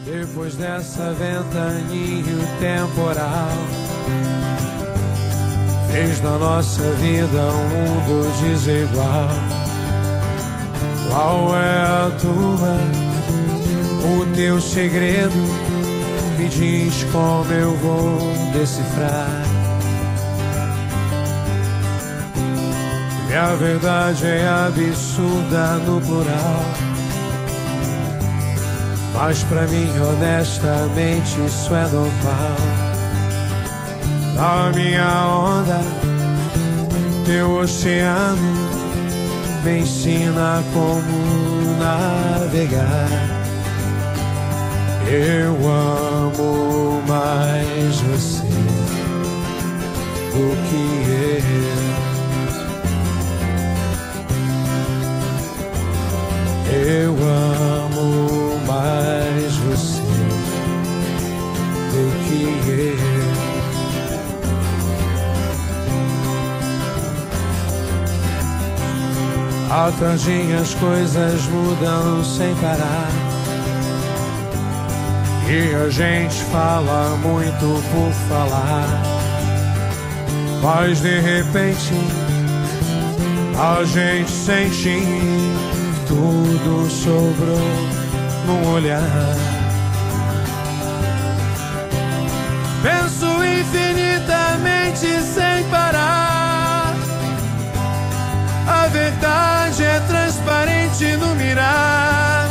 Depois dessa ventania temporal, fez da nossa vida um mundo desigual. Qual é a tua, o teu segredo? Me diz como eu vou decifrar. E a verdade é absurda no plural, mas pra mim honestamente isso é normal. A minha onda, teu oceano, me ensina como navegar. Eu amo mais você do que eu amo mais você do que eu. Ao tardinho as coisas mudam sem parar, e a gente fala muito por falar, mas de repente a gente sente tudo sobrou num olhar. Penso infinitamente sem parar, a verdade é transparente no mirar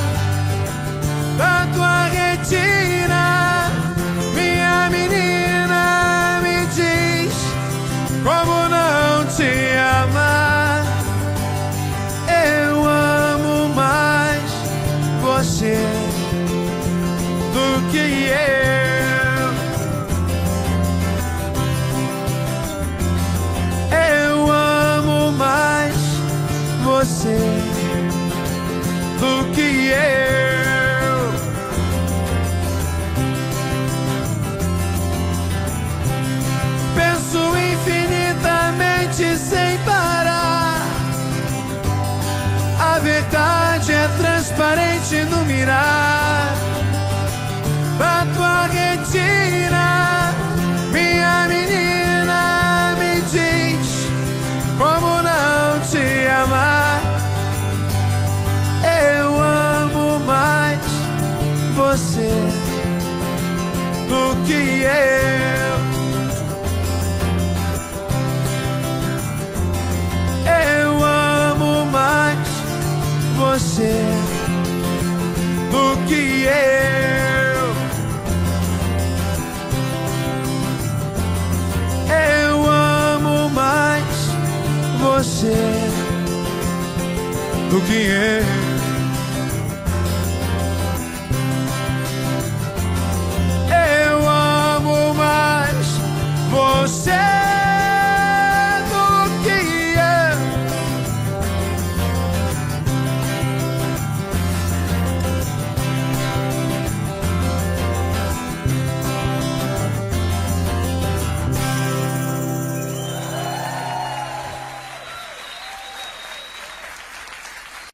da tua retina. Minha menina, me diz como não te amar. Eu amo mais você do que eu amo mais você do que eu. Penso infinitamente sem parar, a verdade é transparente no mirar da tua retina. Minha menina, me diz como não te amar. Eu amo mais você do que eu. Eu amo mais você do que eu. Eu amo mais você do que eu. Eu amo mais você.